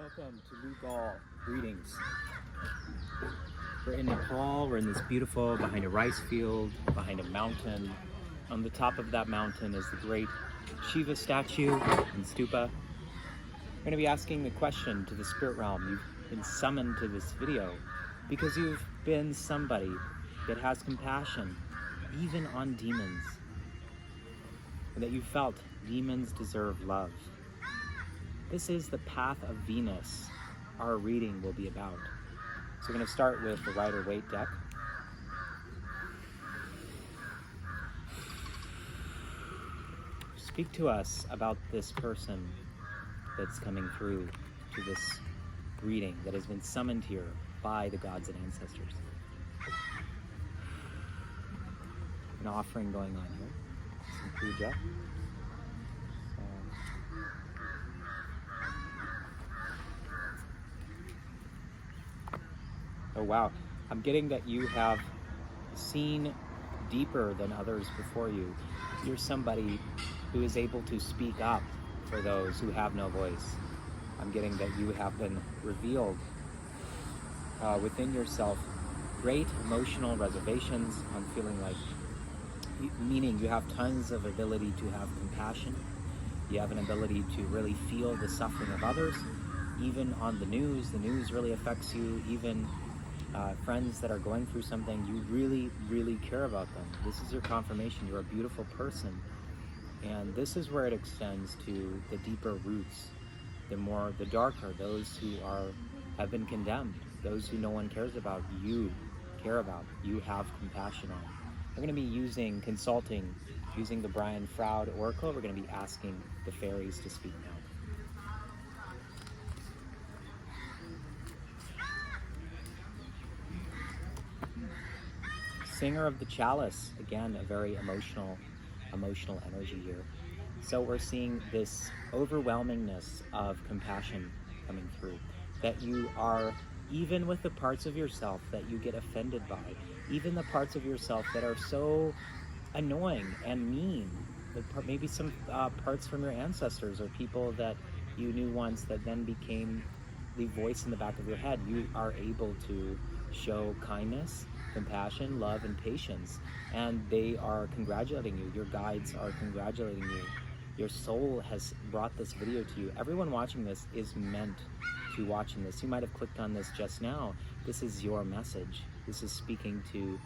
Welcome to Lugal. Greetings. We're in Nepal. We're in this beautiful, behind a rice field, behind a mountain. On the top of that mountain is the great Shiva statue and stupa. We're going to be asking the question to the spirit realm. You've been summoned to this video because you've been somebody that has compassion, even on demons, and that you felt demons deserve love. This is the path of Venus our reading will be about. So we're going to start with the Rider-Waite deck. Speak to us about this person that's coming through to this reading that has been summoned here by the gods and ancestors. An offering going on here. Some puja. Oh wow, I'm getting that you have seen deeper than others before you. You're somebody who is able to speak up for those who have no voice. I'm getting that you have been revealed within yourself great emotional reservations on feeling like, meaning you have tons of ability to have compassion. You have an ability to really feel the suffering of others. Even on the news really affects you. Even friends that are going through something, you really care about them. This is your confirmation. You're a beautiful person. And this is where it extends to the deeper roots, the darker, those who have been condemned, those who no one cares about, you care about, you have compassion on. We're going to be consulting using the Brian Froud Oracle. We're going to be asking the fairies to speak now. Singer of the Chalice, again, a very emotional energy here. So we're seeing this overwhelmingness of compassion coming through, that you are, even with the parts of yourself that you get offended by, even the parts of yourself that are so annoying and mean, maybe some parts from your ancestors or people that you knew once that then became the voice in the back of your head, you are able to show kindness, compassion, love, and patience. And they are congratulating you. Your guides are congratulating you. Your soul has brought this video to you. Everyone watching this is meant to watching this. You might have clicked on this just now. This is your message. This is speaking to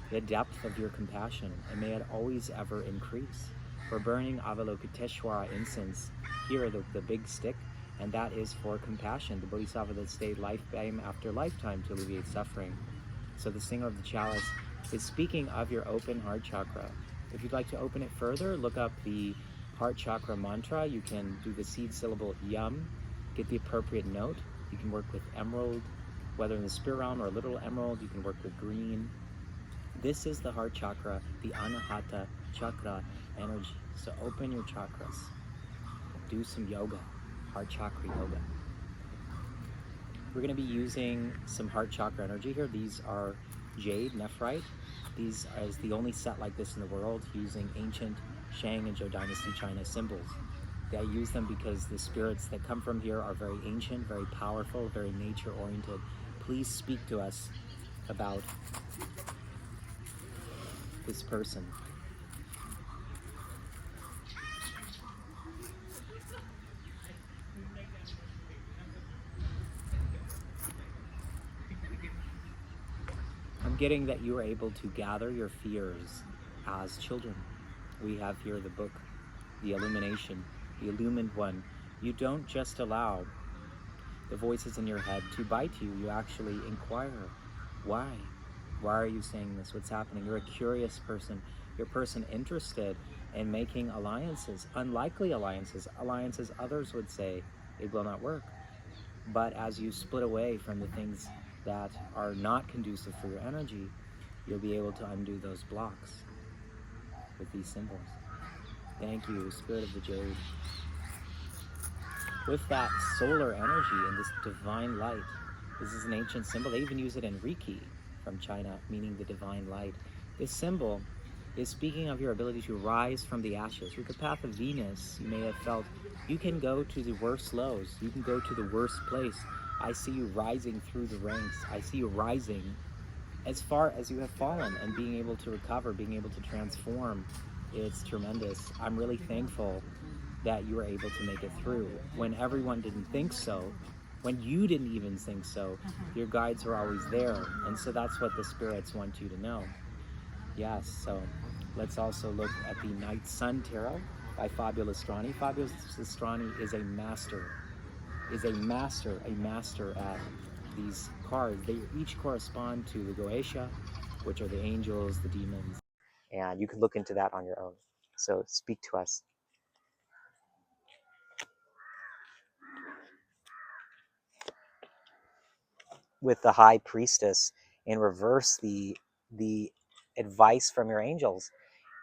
the depth of your compassion, and may it always ever increase. We're burning Avalokiteshvara incense here, the big stick, and that is for compassion, the Bodhisattva that stayed lifetime after lifetime to alleviate suffering. So the Singer of the Chalice is speaking of your open heart chakra. If you'd like to open it further, look up the heart chakra mantra. You can do the seed syllable yum, get the appropriate note. You can work with emerald, whether in the spirit realm or little emerald. You can work with green. This is the heart chakra, the anahata chakra energy. So open your chakras. Do some yoga, heart chakra yoga. We're going to be using some heart chakra energy here. These are jade, nephrite. These is the only set like this in the world using ancient Shang and Zhou Dynasty China symbols. I use them because the spirits that come from here are very ancient, very powerful, very nature-oriented. Please speak to us about this person. I'm getting that you are able to gather your fears as children. We have here the book, the illumination, the illumined one. You don't just allow the voices in your head to bite you. You actually inquire. Why? Why are you saying this? What's happening? You're a curious person. You're a person interested in making alliances, unlikely alliances others would say it will not work. But as you split away from the things that are not conducive for your energy, you'll be able to undo those blocks with these symbols. Thank you, Spirit of the Jade. With that solar energy and this divine light, this is an ancient symbol. They even use it in Reiki from China, meaning the divine light. This symbol is speaking of your ability to rise from the ashes. With the path of Venus, you may have felt you can go to the worst lows, you can go to the worst place. I see you rising through the ranks. I see you rising as far as you have fallen and being able to recover, being able to transform. It's tremendous. I'm really thankful that you were able to make it through. When everyone didn't think so, when you didn't even think so, your guides were always there. And so that's what the spirits want you to know. Yes, so let's also look at the Night Sun Tarot by Fabulous Strani. Fabulous Strani is a master at these cards. They each correspond to the Goetia, which are the angels, the demons. And you can look into that on your own. So speak to us. With the High Priestess in reverse, the advice from your angels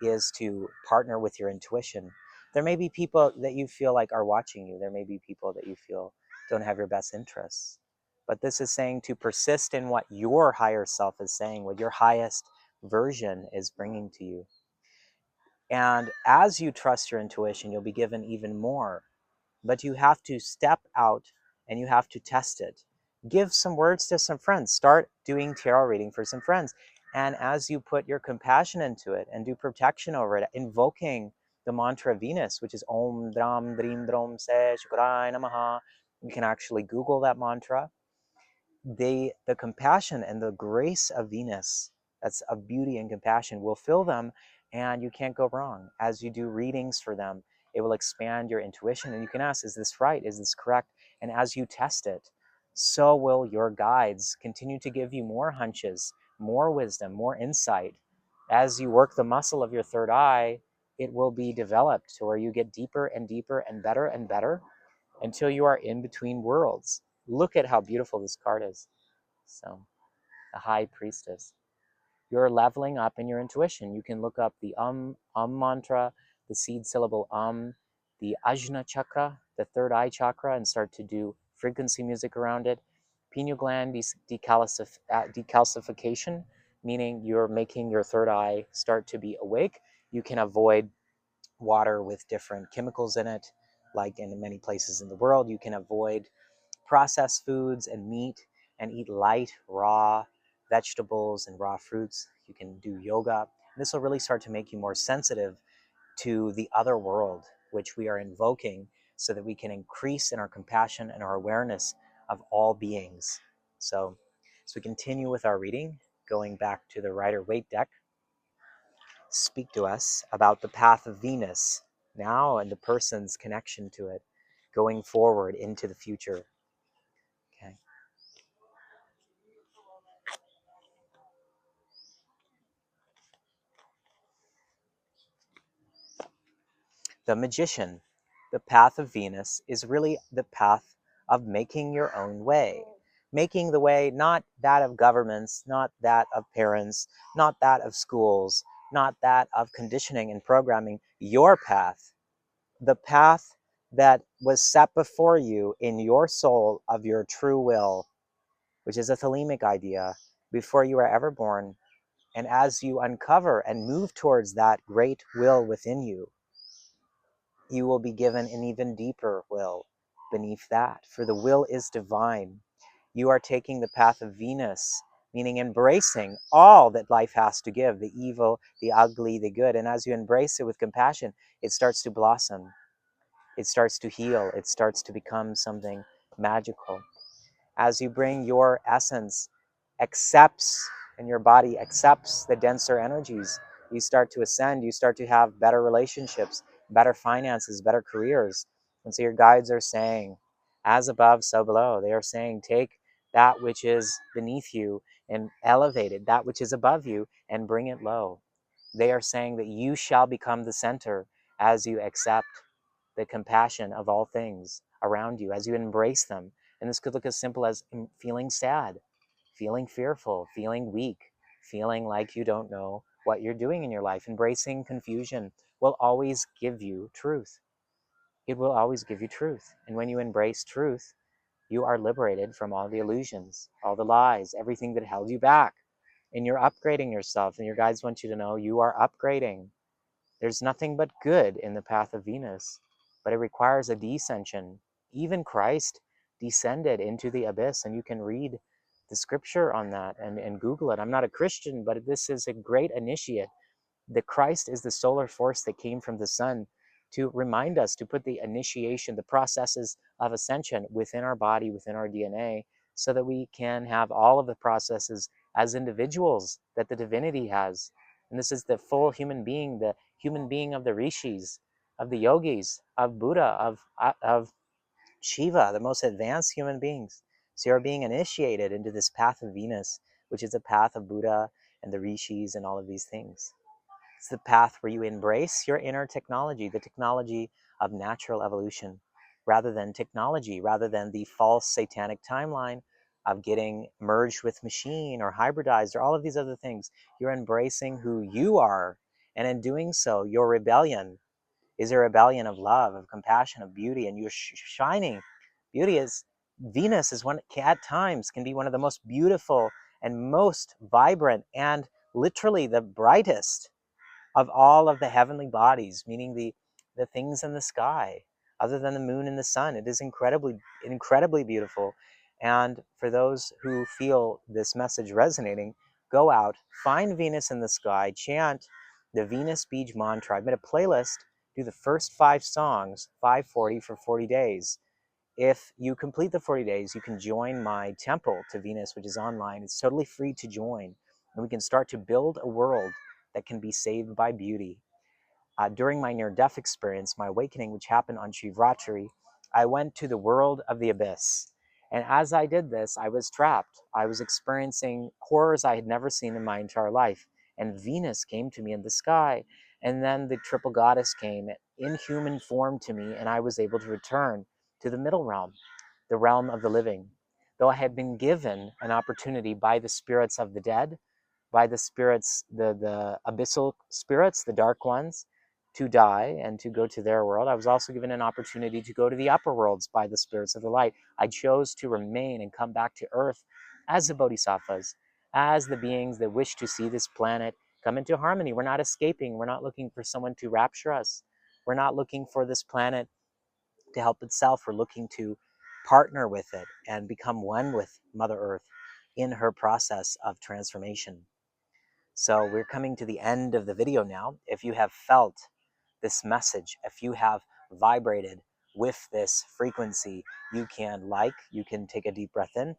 is to partner with your intuition. There may be people that you feel like are watching you. There may be people that you feel don't have your best interests. But this is saying to persist in what your higher self is saying, what your highest version is bringing to you. And as you trust your intuition, you'll be given even more. But you have to step out and you have to test it. Give some words to some friends. Start doing tarot reading for some friends. And as you put your compassion into it and do protection over it, invoking the mantra of Venus, which is Om Dram Drim Drom Se Shukurai Namaha. You can actually Google that mantra. The compassion and the grace of Venus, that's of beauty and compassion, will fill them, and you can't go wrong. As you do readings for them, it will expand your intuition, and you can ask, is this right? Is this correct? And as you test it, so will your guides continue to give you more hunches, more wisdom, more insight. As you work the muscle of your third eye, it will be developed to where you get deeper and deeper and better until you are in between worlds. Look at how beautiful this card is. So, the High Priestess. You're leveling up in your intuition. You can look up the mantra, the seed syllable the Ajna chakra, the third eye chakra, and start to do frequency music around it. Pineal gland decalcification, meaning you're making your third eye start to be awake. You can avoid water with different chemicals in it, like in many places in the world. You can avoid processed foods and meat and eat light, raw vegetables and raw fruits. You can do yoga. This will really start to make you more sensitive to the other world, which we are invoking so that we can increase in our compassion and our awareness of all beings. So, as we continue with our reading, going back to the Rider-Waite deck, speak to us about the path of Venus now and the person's connection to it going forward into the future. Okay. The Magician. The path of Venus is really the path of making your own way. Making the way, not that of governments, not that of parents, not that of schools, not that of conditioning and programming, your path. The path that was set before you in your soul of your true will, which is a thelemic idea, before you were ever born. And as you uncover and move towards that great will within you, you will be given an even deeper will beneath that, for the will is divine. You are taking the path of Venus, meaning embracing all that life has to give, the evil, the ugly, the good. And as you embrace it with compassion, it starts to blossom. It starts to heal. It starts to become something magical. As you bring your essence, accepts, and your body accepts the denser energies, you start to ascend, you start to have better relationships, better finances, better careers. And so your guides are saying, as above, so below. They are saying, take that which is beneath you and elevate it, that which is above you, and bring it low. They are saying that you shall become the center as you accept the compassion of all things around you, as you embrace them. And this could look as simple as feeling sad, feeling fearful, feeling weak, feeling like you don't know what you're doing in your life. Embracing confusion will always give you truth. It will always give you truth. And when you embrace truth, you are liberated from all the illusions, all the lies, everything that held you back. and you're upgrading yourself, and your guides want you to know you are upgrading. There's nothing but good in the path of Venus, but it requires a descension. Even Christ descended into the abyss, and you can read the scripture on that and Google it. I'm not a Christian, but this is a great initiate. The Christ is the solar force that came from the sun to remind us to put the initiation, the processes of ascension within our body, within our DNA, so that we can have all of the processes as individuals that the divinity has. And this is the full human being, the human being of the rishis, of the yogis, of Buddha, of Shiva, the most advanced human beings. So you're being initiated into this path of Venus, which is a path of Buddha and the rishis and all of these things. It's the path where you embrace your inner technology, the technology of natural evolution, rather than technology, rather than the false satanic timeline of getting merged with machine or hybridized or all of these other things. You're embracing who you are. And in doing so, your rebellion is a rebellion of love, of compassion, of beauty, and you're shining. Beauty is, Venus is one, at times, can be one of the most beautiful and most vibrant and literally the brightest of all of the heavenly bodies, meaning the things in the sky, other than the moon and the sun. It is incredibly beautiful. And for those who feel this message resonating, go out, find Venus in the sky, chant the Venus Beach mantra. I've made a playlist, do the first 5 songs, 540 for 40 days. If you complete the 40 days, you can join my temple to Venus, which is online. It's totally free to join. And we can start to build a world that can be saved by beauty. During my near-death experience, my awakening, which happened on Shivratri, I went to the world of the abyss. And as I did this, I was trapped. I was experiencing horrors I had never seen in my entire life. And Venus came to me in the sky. And then the triple goddess came in human form to me, and I was able to return to the middle realm, the realm of the living. Though I had been given an opportunity by the spirits of the dead, by the spirits, the abyssal spirits, the dark ones, to die and to go to their world. I was also given an opportunity to go to the upper worlds by the spirits of the light. I chose to remain and come back to Earth as the bodhisattvas, as the beings that wish to see this planet come into harmony. We're not escaping. We're not looking for someone to rapture us. We're not looking for this planet to help itself. We're looking to partner with it and become one with Mother Earth in her process of transformation. So we're coming to the end of the video now. If you have felt this message, if you have vibrated with this frequency, you can take a deep breath in.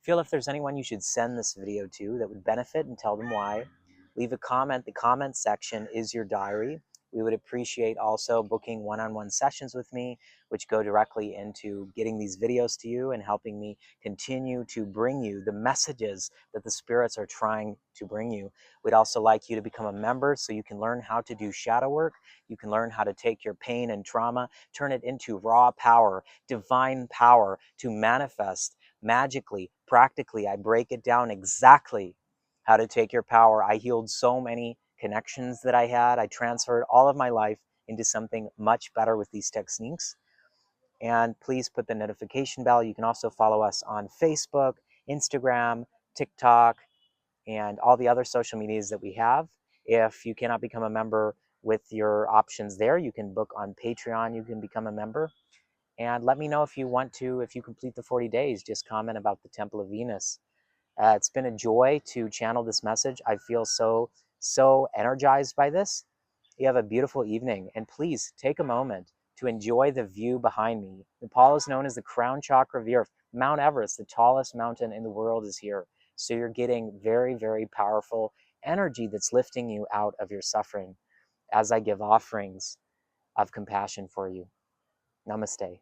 Feel if there's anyone you should send this video to that would benefit, and tell them why. Leave a comment. The comment section is your diary. We would appreciate also booking one-on-one sessions with me, which go directly into getting these videos to you and helping me continue to bring you the messages that the spirits are trying to bring you. We'd also like you to become a member so you can learn how to do shadow work. You can learn how to take your pain and trauma, turn it into raw power, divine power to manifest magically, practically. I break it down exactly how to take your power. I healed so many connections that I had. I transferred all of my life into something much better with these techniques. And please put the notification bell. You can also follow us on Facebook, Instagram, TikTok, and all the other social medias that we have. If you cannot become a member with your options there, you can book on Patreon. You can become a member. And let me know if you want to, if you complete the 40 days, just comment about the Temple of Venus. It's been a joy to channel this message. I feel so energized by this. You have a beautiful evening, and please take a moment to enjoy the view behind me. Nepal is known as the crown chakra of the earth. Mount Everest, the tallest mountain in the world, is here. So you're getting very powerful energy that's lifting you out of your suffering as I give offerings of compassion for you. Namaste.